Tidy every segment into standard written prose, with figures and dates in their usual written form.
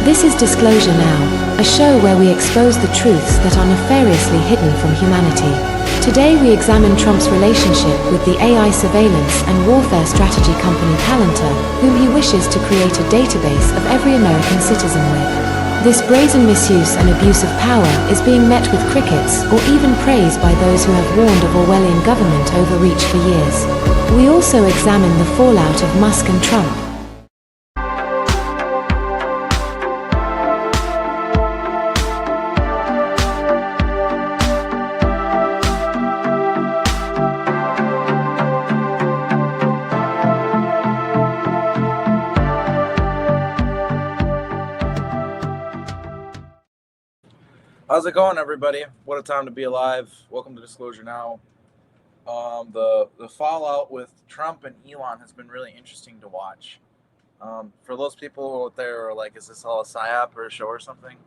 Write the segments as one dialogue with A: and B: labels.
A: This is Disclosure Now, a show where we expose the truths that are nefariously hidden from humanity. Today we examine Trump's relationship with the AI surveillance and warfare strategy company Palantir, whom he wishes to create a database of every American citizen with. This brazen misuse and abuse of power is being met with crickets or even praise by those who have warned of Orwellian government overreach for years. We also examine the fallout of Musk and Trump.
B: How's it going, everybody? What a time to be alive. Welcome to Disclosure Now. The fallout with Trump and Elon has been really interesting to watch. For those people out there who are like, is this all a psyop or a show or something?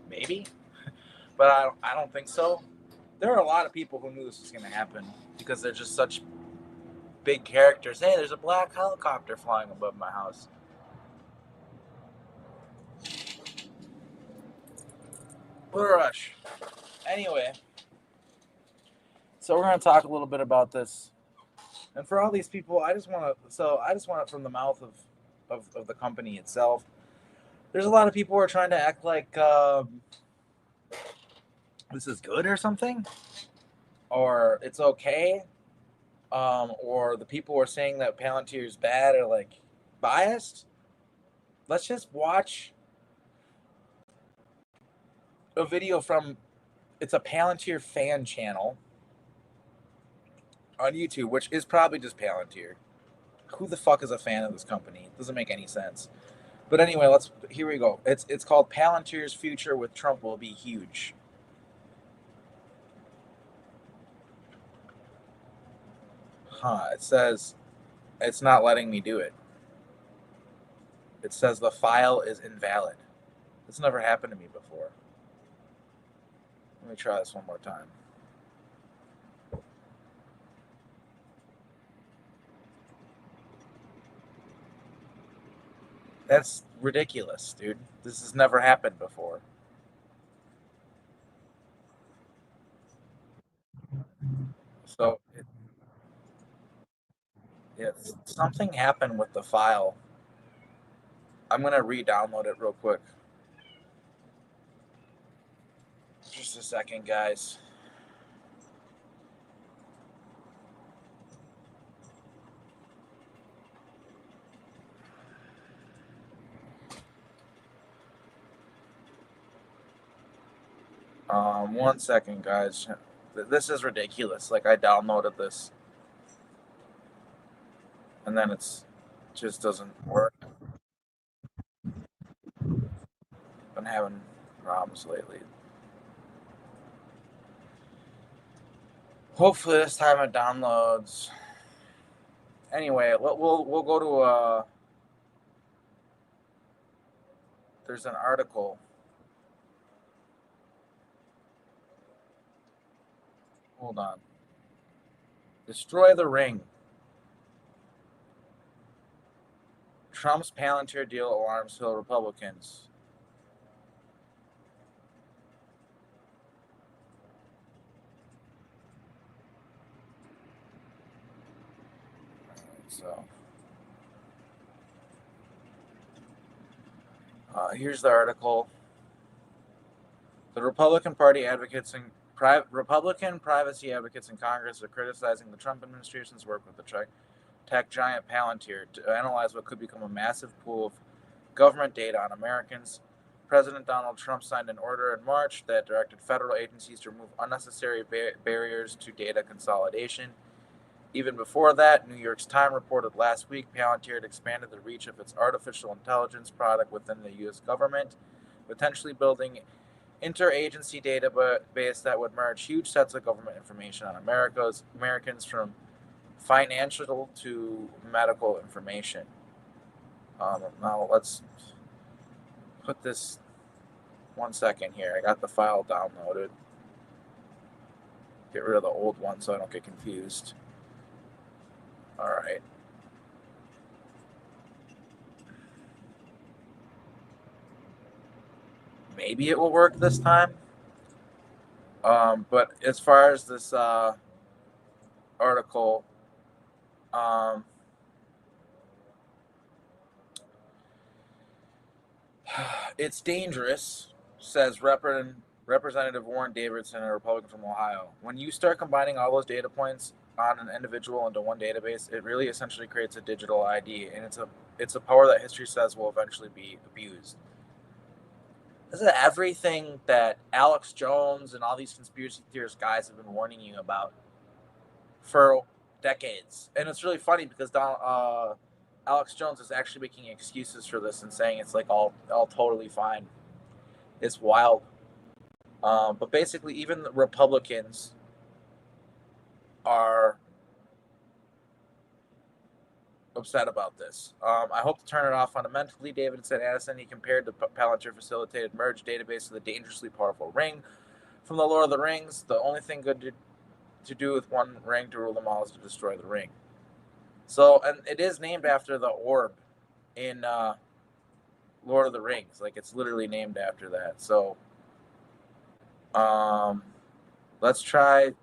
B: Maybe, but I don't think so. There are a lot of people who knew this was going to happen because they're just such big characters. Hey, there's a black helicopter flying above my house. What a rush. Anyway, so we're going to talk a little bit about this. And for all these people, I just want it from the mouth of the company itself. There's a lot of people who are trying to act like this is good or something, or it's okay, or the people who are saying that Palantir is bad are like biased. Let's just watch a video from, it's a Palantir fan channel on YouTube, which is probably just Palantir. Who the fuck is a fan of this company? It doesn't make any sense. But anyway, here we go. It's called Palantir's Future with Trump Will Be Huge. It says it's not letting me do it. It says the file is invalid. This never happened to me before. Let me try this one more time. That's ridiculous, dude. This has never happened before. So, something happened with the file. I'm going to re-download it real quick. Just a second, guys. One second, guys. This is ridiculous. Like, I downloaded this, and then just doesn't work. Been having problems lately. Hopefully this time it downloads. Anyway, we'll go to there's an article. Hold on. Destroy the ring. Trump's Palantir deal alarms Hill Republicans. So here's the article. The Republican Party advocates and Republican privacy advocates in Congress are criticizing the Trump administration's work with the tech giant Palantir to analyze what could become a massive pool of government data on Americans. President Donald Trump signed an order in March that directed federal agencies to remove unnecessary barriers to data consolidation. Even before that, New York's Times reported last week Palantir had expanded the reach of its artificial intelligence product within the U.S. government, potentially building interagency database that would merge huge sets of government information on Americans from financial to medical information. Now let's put this 1 second here. I got the file downloaded. Get rid of the old one so I don't get confused. All right. maybe it will work this time. But as far as this article, it's dangerous, says Representative Warren Davidson, a Republican from Ohio. When you start combining all those data points on an individual into one database, it really essentially creates a digital ID, and it's a power that history says will eventually be abused. This is everything that Alex Jones and all these conspiracy theorist guys have been warning you about for decades. And it's really funny because Alex Jones is actually making excuses for this and saying it's like all totally fine. It's wild. But basically, even the Republicans are upset about this. I hope to turn it off fundamentally, David said Addison. He compared the Palantir facilitated merge database to the dangerously powerful ring from the Lord of the Rings. The only thing good to do with one ring to rule them all is to destroy the ring. So, and it is named after the orb in Lord of the Rings. Like, it's literally named after that. So, let's try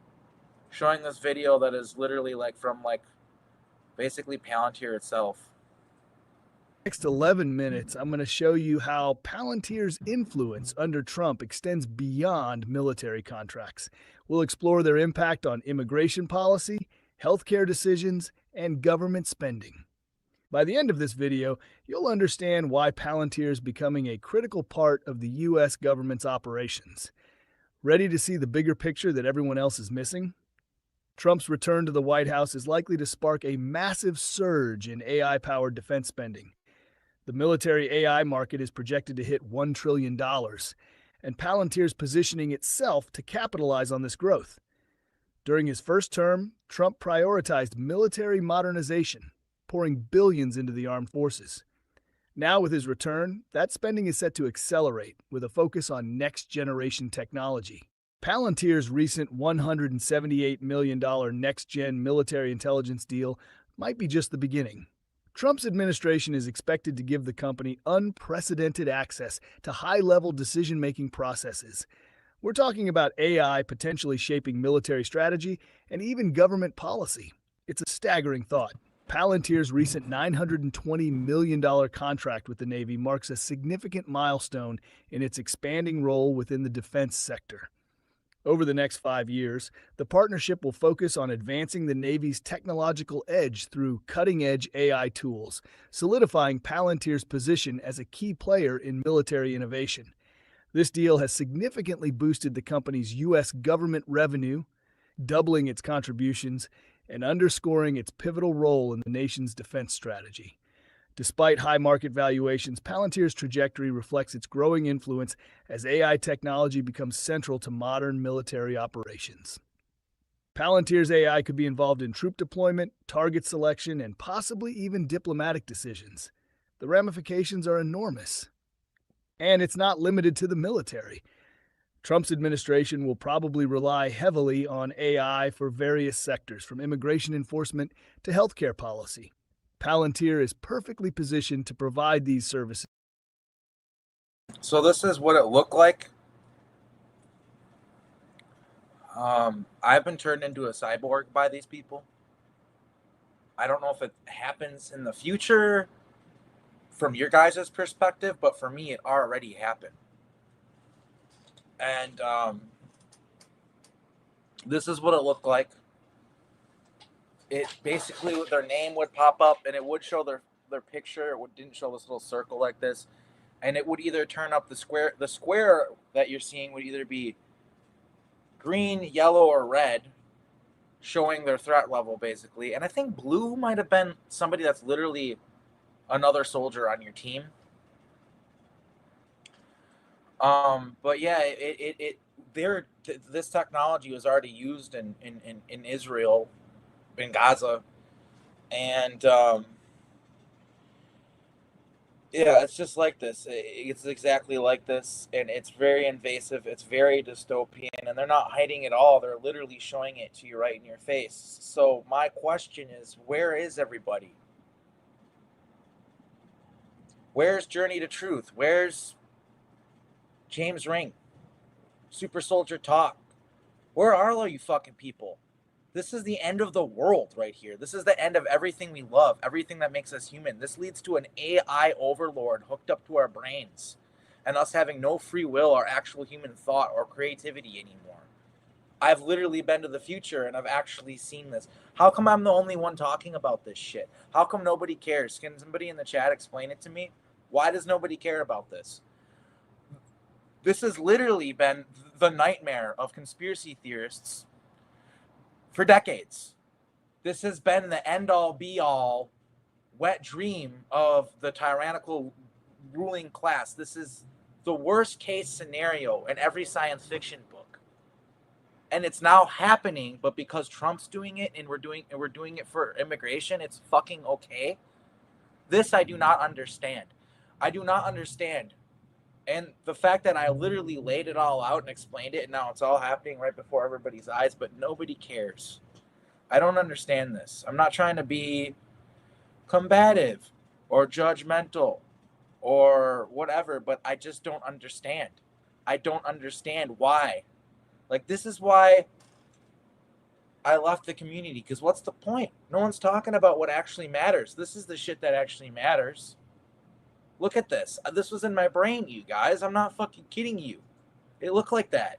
B: showing this video that is literally like from like basically Palantir itself.
C: Next 11 minutes, I'm going to show you how Palantir's influence under Trump extends beyond military contracts. We'll explore their impact on immigration policy, healthcare decisions, and government spending. By the end of this video, you'll understand why Palantir is becoming a critical part of the U.S. government's operations. Ready to see the bigger picture that everyone else is missing? Trump's return to the White House is likely to spark a massive surge in AI-powered defense spending. The military AI market is projected to hit $1 trillion, and Palantir is positioning itself to capitalize on this growth. During his first term, Trump prioritized military modernization, pouring billions into the armed forces. Now, with his return, that spending is set to accelerate, with a focus on next-generation technology. Palantir's recent $178 million next-gen military intelligence deal might be just the beginning. Trump's administration is expected to give the company unprecedented access to high-level decision-making processes. We're talking about AI potentially shaping military strategy and even government policy. It's a staggering thought. Palantir's recent $920 million contract with the Navy marks a significant milestone in its expanding role within the defense sector. Over the next 5 years, the partnership will focus on advancing the Navy's technological edge through cutting-edge AI tools, solidifying Palantir's position as a key player in military innovation. This deal has significantly boosted the company's U.S. government revenue, doubling its contributions, and underscoring its pivotal role in the nation's defense strategy. Despite high market valuations, Palantir's trajectory reflects its growing influence as AI technology becomes central to modern military operations. Palantir's AI could be involved in troop deployment, target selection, and possibly even diplomatic decisions. The ramifications are enormous. And it's not limited to the military. Trump's administration will probably rely heavily on AI for various sectors, from immigration enforcement to healthcare policy. Palantir is perfectly positioned to provide these services.
B: So this is what it looked like. I've been turned into a cyborg by these people. I don't know if it happens in the future from your guys' perspective, but for me, it already happened. And this is what it looked like. It basically, their name would pop up and it would show their picture. It didn't show this little circle like this. And it would either turn up the square. The square that you're seeing would either be green, yellow, or red, showing their threat level, basically. And I think blue might have been somebody that's literally another soldier on your team. But yeah, this technology was already used in Israel, in Gaza, and yeah, it's just like this. It's exactly like this, and it's very invasive. It's very dystopian, and they're not hiding it all. They're literally showing it to you right in your face. So my question is, where is everybody? Where's Journey to Truth? Where's James Ring, Super Soldier Talk. Where are all you fucking people? This is the end of the world right here. This is the end of everything we love, everything that makes us human. This leads to an AI overlord hooked up to our brains and us having no free will or actual human thought or creativity anymore. I've literally been to the future and I've actually seen this. How come I'm the only one talking about this shit? How come nobody cares? Can somebody in the chat explain it to me? Why does nobody care about this? This has literally been the nightmare of conspiracy theorists for decades. This has been the end-all, be-all, wet dream of the tyrannical ruling class. This is the worst-case scenario in every science fiction book. And it's now happening, but because Trump's doing it and we're doing it for immigration, it's fucking okay. This I do not understand. I do not understand. And the fact that I literally laid it all out and explained it, and now it's all happening right before everybody's eyes, but nobody cares. I don't understand this. I'm not trying to be combative or judgmental or whatever, but I just don't understand. I don't understand why. Like, this is why I left the community, because what's the point? No one's talking about what actually matters. This is the shit that actually matters. Look at this. This was in my brain, you guys. I'm not fucking kidding you. It looked like that.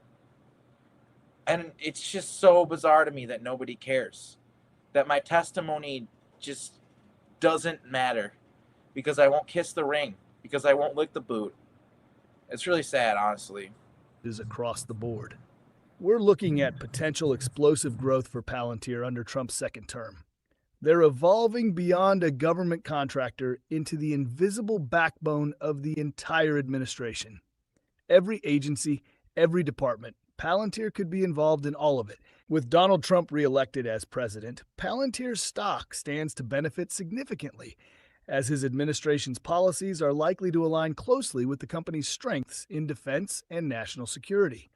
B: And it's just so bizarre to me that nobody cares. That my testimony just doesn't matter. Because I won't kiss the ring. Because I won't lick the boot. It's really sad, honestly.
C: Is across the board. We're looking at potential explosive growth for Palantir under Trump's second term. They're evolving beyond a government contractor into the invisible backbone of the entire administration. Every agency, every department, Palantir could be involved in all of it. With Donald Trump reelected as president, Palantir's stock stands to benefit significantly, as his administration's policies are likely to align closely with the company's strengths in defense and national security.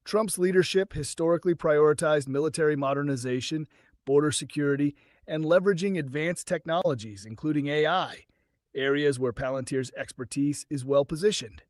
C: Trump's leadership historically prioritized military modernization, border security, and leveraging advanced technologies, including AI, areas where Palantir's expertise is well positioned.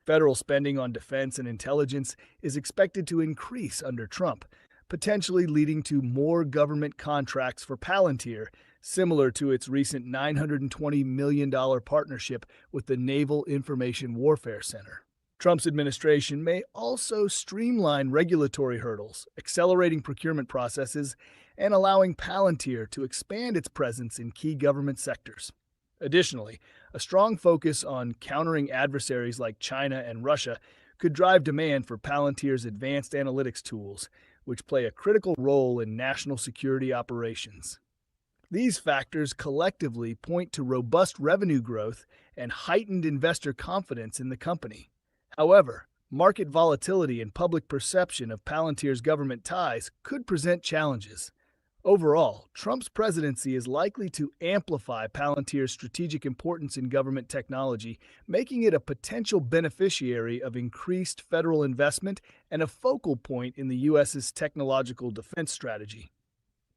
C: Federal spending on defense and intelligence is expected to increase under Trump, potentially leading to more government contracts for Palantir, similar to its recent $920 million partnership with the Naval Information Warfare Center. Trump's administration may also streamline regulatory hurdles, accelerating procurement processes, and allowing Palantir to expand its presence in key government sectors. Additionally, a strong focus on countering adversaries like China and Russia could drive demand for Palantir's advanced analytics tools, which play a critical role in national security operations. These factors collectively point to robust revenue growth and heightened investor confidence in the company. However, market volatility and public perception of Palantir's government ties could present challenges. Overall, Trump's presidency is likely to amplify Palantir's strategic importance in government technology, making it a potential beneficiary of increased federal investment and a focal point in the U.S.'s technological defense strategy.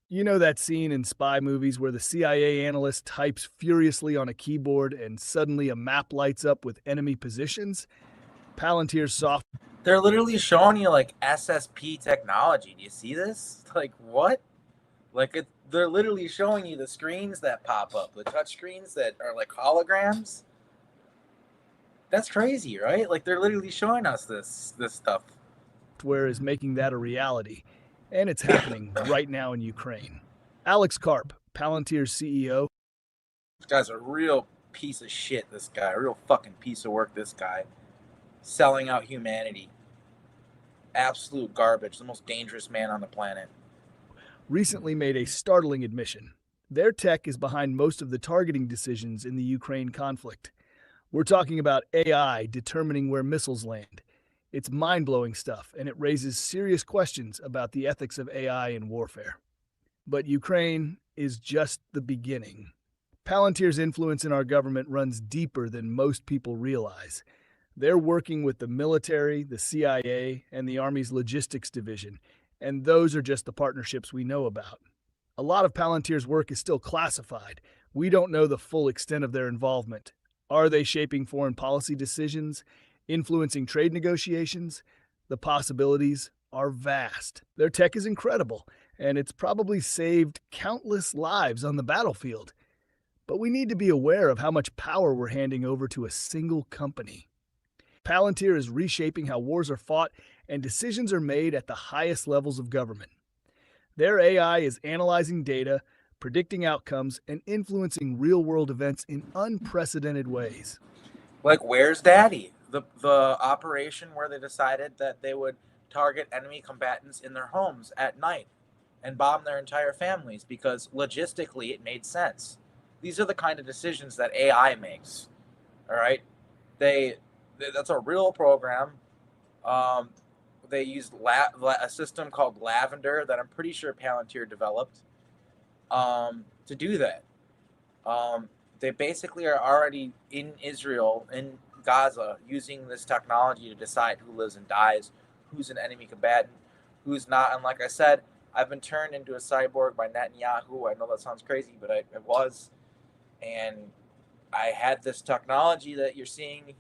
C: You know that scene in spy movies where the CIA analyst types furiously on a keyboard and suddenly a map lights up with enemy positions? Palantir's software.
B: They're literally showing you like SSP technology. Do you see this? Like, what? Like, they're literally showing you the screens that pop up, the touch screens that are like holograms. That's crazy, right? Like, they're literally showing us this stuff.
C: Software is making that a reality, and it's happening right now in Ukraine. Alex Karp, Palantir's CEO.
B: This guy's a real piece of shit, this guy. A real fucking piece of work, this guy. Selling out humanity. Absolute garbage. The most dangerous man on the planet.
C: Recently made a startling admission. Their tech is behind most of the targeting decisions in the Ukraine conflict. We're talking about AI determining where missiles land. It's mind-blowing stuff, and it raises serious questions about the ethics of AI in warfare. But Ukraine is just the beginning. Palantir's influence in our government runs deeper than most people realize. They're working with the military, the CIA, and the Army's logistics division, and those are just the partnerships we know about. A lot of Palantir's work is still classified. We don't know the full extent of their involvement. Are they shaping foreign policy decisions? influencing trade negotiations. The possibilities are vast. Their tech is incredible, and it's probably saved countless lives on the battlefield. But we need to be aware of how much power we're handing over to a single company. Palantir is reshaping how wars are fought and decisions are made at the highest levels of government. Their AI is analyzing data, predicting outcomes, and influencing real-world events in unprecedented ways.
B: Like, where's Daddy? The operation where they decided that they would target enemy combatants in their homes at night and bomb their entire families because logistically it made sense. These are the kind of decisions that AI makes. All right, that's a real program. They used a system called Lavender that I'm pretty sure Palantir developed to do that. They basically are already in Israel, in Gaza, using this technology to decide who lives and dies, who's an enemy combatant, who's not. And like I said, I've been turned into a cyborg by Netanyahu. I know that sounds crazy, but I was. And I had this technology that you're seeing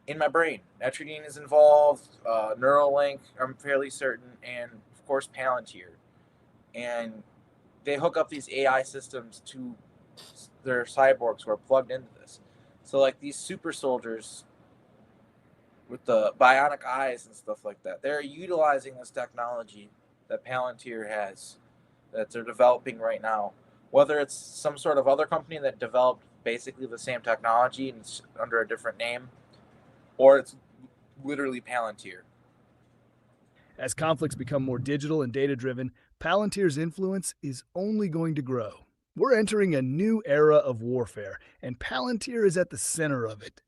B: in my brain. Netridine is involved, Neuralink, I'm fairly certain, and of course Palantir. And they hook up these AI systems to their cyborgs who are plugged into this. So like these super soldiers with the bionic eyes and stuff like that, they're utilizing this technology that Palantir has, that they're developing right now. Whether it's some sort of other company that developed basically the same technology and it's under a different name, or it's literally Palantir.
C: As conflicts become more digital and data-driven, Palantir's influence is only going to grow. We're entering a new era of warfare, and Palantir is at the center of it.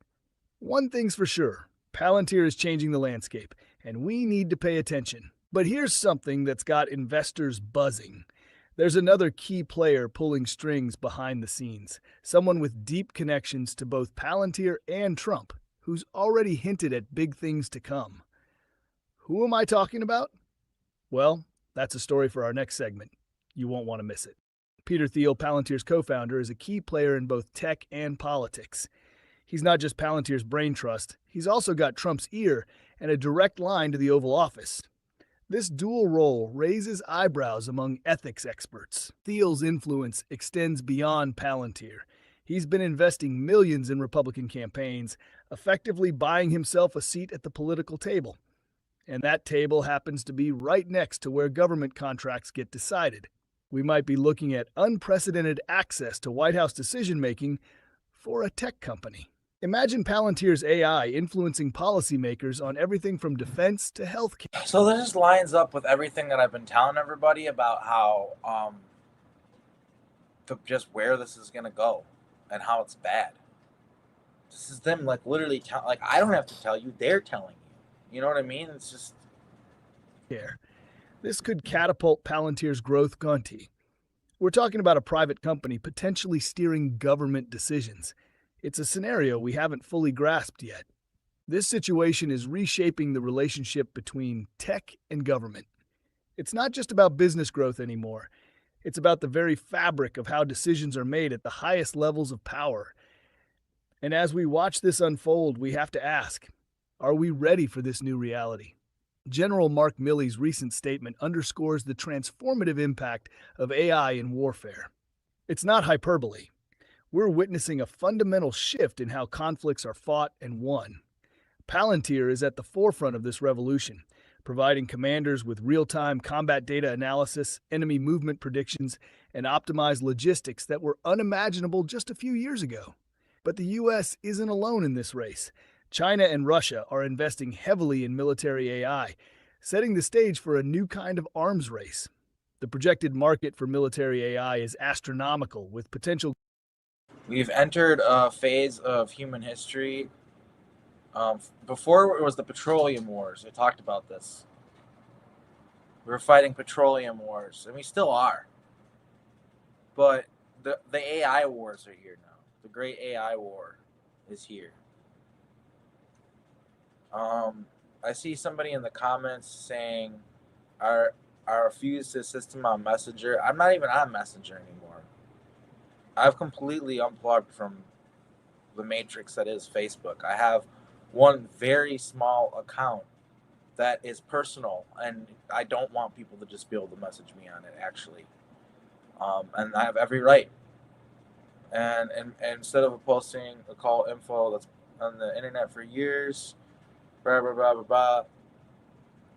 C: One thing's for sure, Palantir is changing the landscape, and we need to pay attention. But here's something that's got investors buzzing. There's another key player pulling strings behind the scenes, someone with deep connections to both Palantir and Trump, who's already hinted at big things to come. Who am I talking about? Well, that's a story for our next segment. You won't want to miss it. Peter Thiel, Palantir's co-founder, is a key player in both tech and politics. He's not just Palantir's brain trust, he's also got Trump's ear and a direct line to the Oval Office. This dual role raises eyebrows among ethics experts. Thiel's influence extends beyond Palantir. He's been investing millions in Republican campaigns, effectively buying himself a seat at the political table. And that table happens to be right next to where government contracts get decided. We might be looking at unprecedented access to White House decision-making for a tech company. Imagine Palantir's AI influencing policymakers on everything from defense to healthcare.
B: So this just lines up with everything that I've been telling everybody about how just where this is gonna go and how it's bad. This is them like literally like I don't have to tell you, they're telling you. You know what I mean? It's just
C: This could catapult Palantir's growth Gonti. We're talking about a private company potentially steering government decisions. It's a scenario we haven't fully grasped yet. This situation is reshaping the relationship between tech and government. It's not just about business growth anymore. It's about the very fabric of how decisions are made at the highest levels of power. And as we watch this unfold, we have to ask, are we ready for this new reality? General Mark Milley's recent statement underscores the transformative impact of AI in warfare. It's not hyperbole. We're witnessing a fundamental shift in how conflicts are fought and won. Palantir is at the forefront of this revolution, providing commanders with real-time combat data analysis, enemy movement predictions, and optimized logistics that were unimaginable just a few years ago. But the U.S. isn't alone in this race. China and Russia are investing heavily in military AI, setting the stage for a new kind of arms race. The projected market for military AI is astronomical, with potential.
B: We've entered a phase of human history. Before it was the petroleum wars. I talked about this. We were fighting petroleum wars, and we still are. But the AI wars are here now. The great AI war is here. I see somebody in the comments saying, "I refuse this system on Messenger." I'm not even on Messenger anymore. I've completely unplugged from the matrix that is Facebook. I have one very small account that is personal, and I don't want people to just be able to message me on it, actually. And I have every right. And instead of posting a call info that's on the internet for years, blah, blah, blah, blah, blah,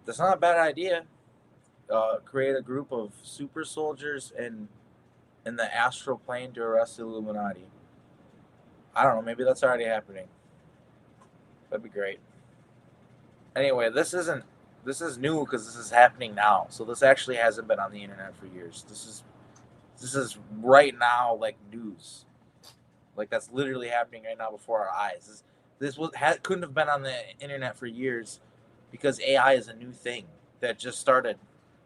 B: that's not a bad idea. Create a group of super soldiers in the astral plane to arrest the Illuminati. I don't know, maybe that's already happening. That'd be great. Anyway, this is new because this is happening now. So this actually hasn't been on the internet for years. This is right now, like, news. Like, that's literally happening right now before our eyes. Couldn't have been on the internet for years because AI is a new thing that just started.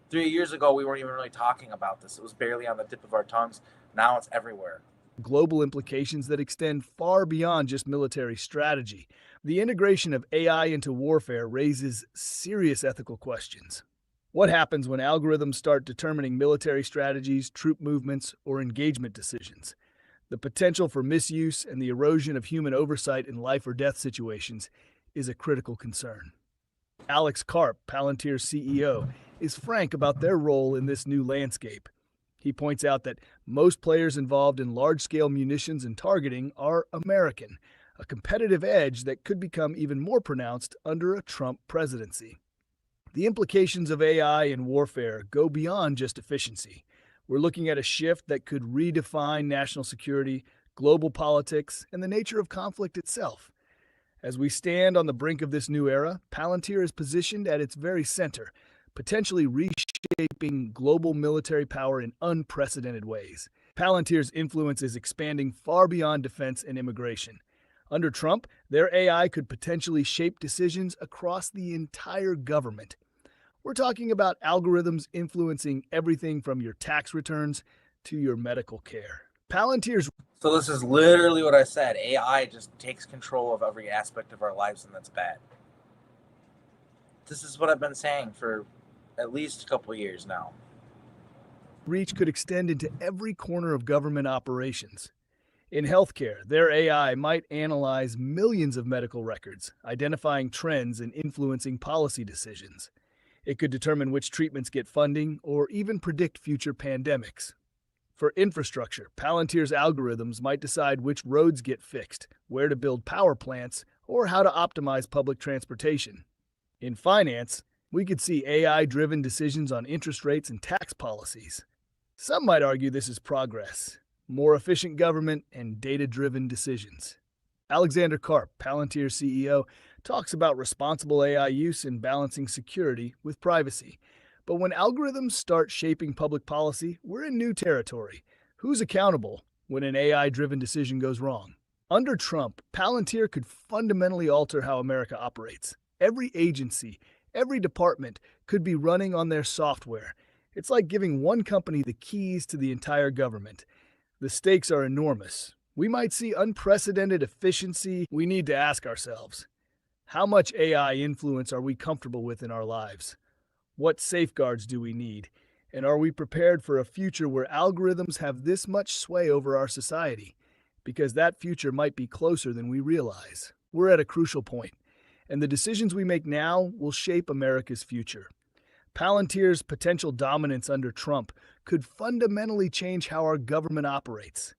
B: 3 years ago, we weren't even really talking about this. It was barely on the tip of our tongues. Now it's everywhere.
C: Global implications that extend far beyond just military strategy. The integration of AI into warfare raises serious ethical questions. What happens when algorithms start determining military strategies, troop movements, or engagement decisions? The potential for misuse and the erosion of human oversight in life or death situations is a critical concern. Alex Karp, Palantir's CEO, is frank about their role in this new landscape. He points out that most players involved in large-scale munitions and targeting are American, a competitive edge that could become even more pronounced under a Trump presidency. The implications of AI in warfare go beyond just efficiency. We're looking at a shift that could redefine national security, global politics, and the nature of conflict itself. As we stand on the brink of this new era, Palantir is positioned at its very center, potentially reshaping global military power in unprecedented ways. Palantir's influence is expanding far beyond defense and immigration. Under Trump, their AI could potentially shape decisions across the entire government. We're talking about algorithms influencing everything from your tax returns to your medical care. Palantir's
B: So this is literally what I said. AI just takes control of every aspect of our lives, and that's bad. This is what I've been saying for at least a couple of years now.
C: reach could extend into every corner of government operations. In healthcare, their AI might analyze millions of medical records, identifying trends and influencing policy decisions. It could determine which treatments get funding or even predict future pandemics. For infrastructure, Palantir's algorithms might decide which roads get fixed, where to build power plants, or how to optimize public transportation. In finance, we could see AI-driven decisions on interest rates and tax policies. Some might argue this is progress, more efficient government, and data-driven decisions. Alexander Karp, Palantir CEO, talks about responsible AI use and balancing security with privacy. But when algorithms start shaping public policy, we're in new territory. Who's accountable when an AI-driven decision goes wrong? Under Trump, Palantir could fundamentally alter how America operates. Every agency, every department could be running on their software. It's like giving one company the keys to the entire government. The stakes are enormous. We might see unprecedented efficiency. We need to ask ourselves, how much AI influence are we comfortable with in our lives? What safeguards do we need? And are we prepared for a future where algorithms have this much sway over our society? Because that future might be closer than we realize. We're at a crucial point, and the decisions we make now will shape America's future. Palantir's potential dominance under Trump could fundamentally change how our government operates.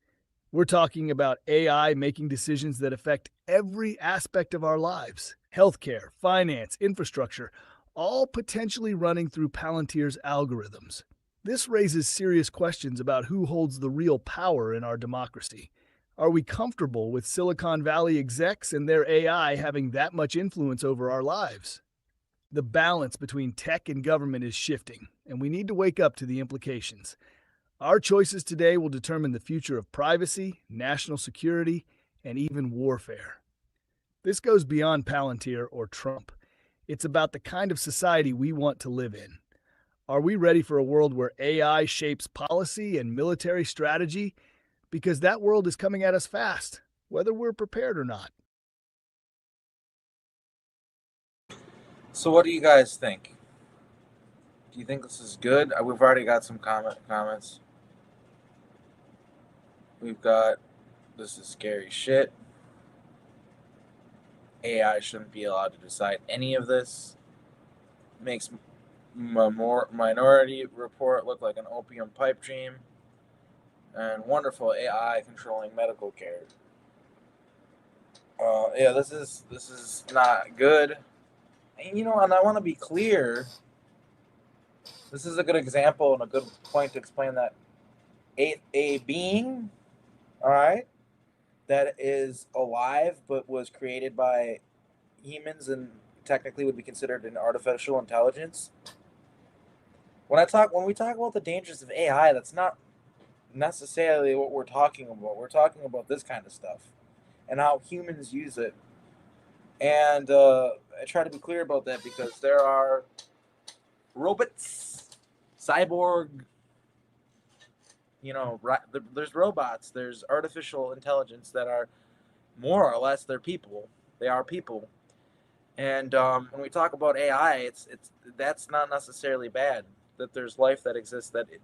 C: We're talking about AI making decisions that affect every aspect of our lives. Healthcare, finance, infrastructure, all potentially running through Palantir's algorithms. This raises serious questions about who holds the real power in our democracy. Are we comfortable with Silicon Valley execs and their AI having that much influence over our lives? The balance between tech and government is shifting, and we need to wake up to the implications. Our choices today will determine the future of privacy, national security, and even warfare. This goes beyond Palantir or Trump. It's about the kind of society we want to live in. Are we ready for a world where AI shapes policy and military strategy? Because that world is coming at us fast, whether we're prepared or not.
B: So what do you guys think? Do you think this is good? We've already got some comments. We've got, this is scary shit. AI shouldn't be allowed to decide any of this. Makes more Minority Report look like an opium pipe dream, and wonderful AI controlling medical care. Yeah, this is not good. And and I want to be clear. This is a good example and a good point to explain that a being, all right, that is alive but was created by humans and technically would be considered an artificial intelligence. When we talk about the dangers of AI, that's not necessarily what we're talking about. We're talking about this kind of stuff and how humans use it. And I try to be clear about that because there are robots, cyborg, there's robots, there's artificial intelligence that are more or less they're people. They are people. And when we talk about AI, it's that's not necessarily bad. That there's life that exists that it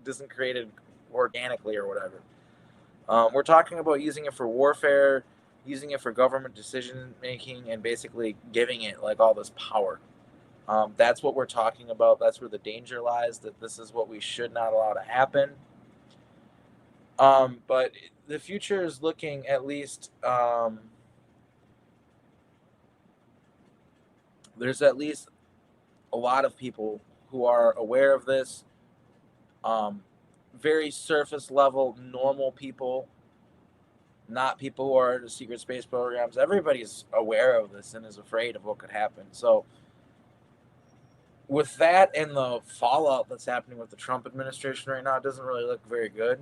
B: isn't created organically or whatever. We're talking about using it for warfare, using it for government decision making, and basically giving it like all this power. That's what we're talking about. That's where the danger lies. That this is what we should not allow to happen. But the future is looking at least. There's at least a lot of people who are aware of this. Very surface level, normal people, not people who are in the secret space programs. Everybody's aware of this and is afraid of what could happen. So, with that and the fallout that's happening with the Trump administration right now, it doesn't really look very good.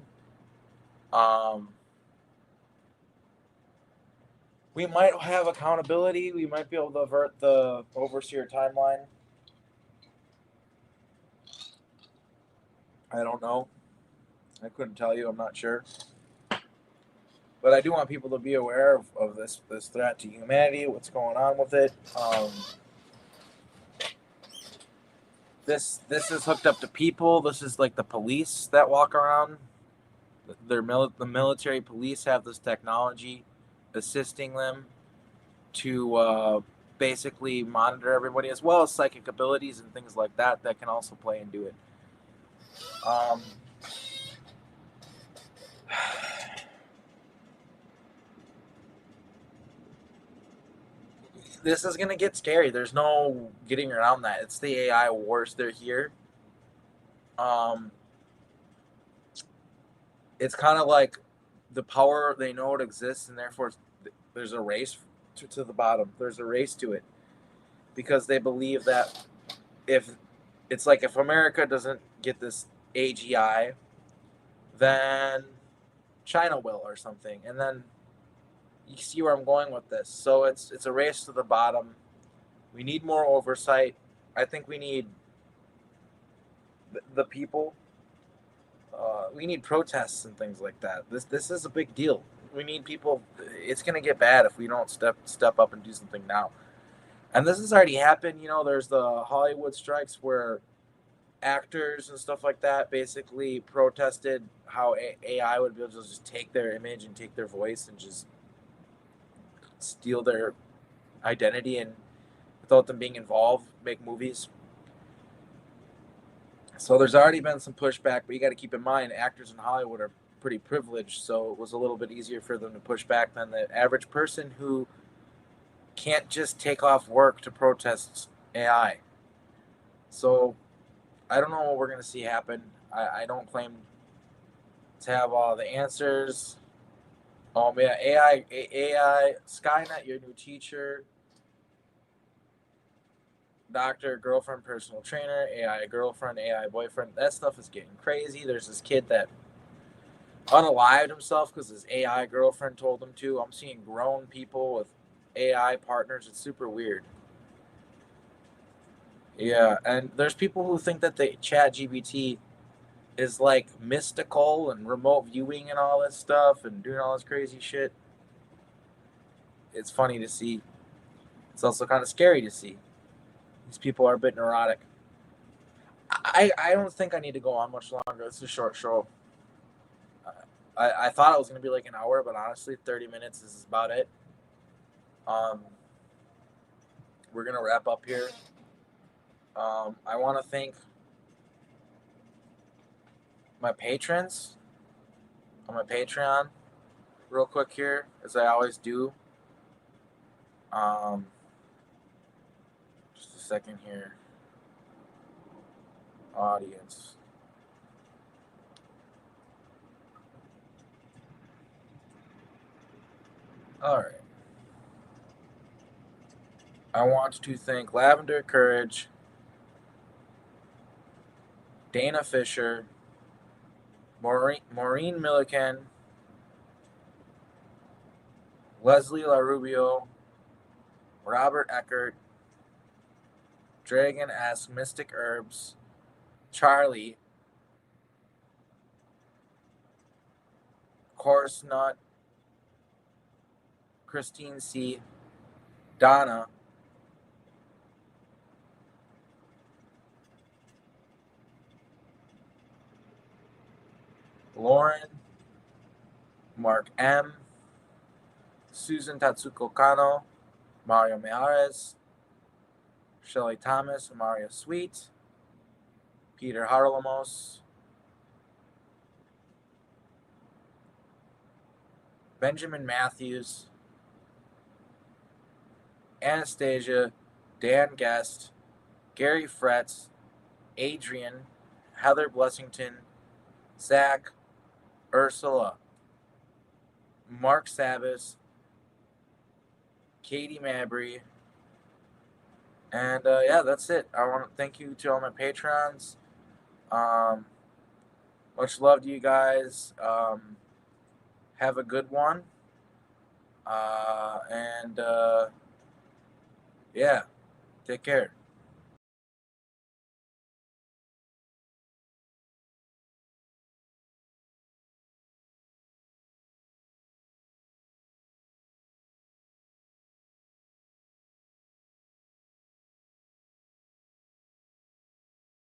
B: We might have accountability. We might be able to avert the overseer timeline. I don't know. I couldn't tell you. I'm not sure. But I do want people to be aware of this threat to humanity, what's going on with it. This is hooked up to people. This is like the police that walk around. The military police have this technology assisting them to basically monitor everybody, as well as psychic abilities and things like that can also play into it. This is gonna get scary. There's no getting around that. It's the AI wars. They're here. It's kind of like the power, they know it exists, and therefore there's a race to the bottom. There's a race to it because they believe that if America doesn't get this AGI, then China will or something, and then you see where I'm going with this. So it's a race to the bottom. We need more oversight. I think we need the people. We need protests and things like that. This is a big deal. We need people. It's going to get bad if we don't step up and do something now. And this has already happened. There's the Hollywood strikes where actors and stuff like that basically protested how AI would be able to just take their image and take their voice and just steal their identity and without them being involved, make movies. So there's already been some pushback, but you got to keep in mind actors in Hollywood are pretty privileged, so it was a little bit easier for them to push back than the average person who can't just take off work to protest AI. So I don't know what we're going to see happen. I don't claim to have all the answers. Yeah, AI, Skynet, your new teacher, doctor, girlfriend, personal trainer, AI girlfriend, AI boyfriend. That stuff is getting crazy. There's this kid that unalived himself because his AI girlfriend told him to. I'm seeing grown people with AI partners. It's super weird. Yeah, and there's people who think that the chat GBT is like mystical and remote viewing and all this stuff and doing all this crazy shit. It's funny to see. It's also kind of scary to see. These people are a bit neurotic. I don't think I need to go on much longer. This is a short show. I thought it was going to be like an hour, but honestly, 30 minutes is about it. we're gonna wrap up here. I want to thank my patrons on my Patreon real quick here, as I always do. Just a second here. Audience. All right. I want to thank Lavender Courage, Dana Fisher, Maureen Milliken, Leslie LaRubio, Robert Eckert, Dragon S. Mystic Herbs, Charlie, Course Nut, Christine C., Donna, Lauren, Mark M., Susan Tatsuko Kano, Mario Mejares, Shelley Thomas, Mario Sweet, Peter Harlamos, Benjamin Matthews, Anastasia, Dan Guest, Gary Fretz, Adrian, Heather Blessington, Zach, Ursula, Mark Sabas, Katie Mabry, and yeah, that's it. I want to thank you to all my patrons. Much love to you guys. Have a good one. And yeah, take care.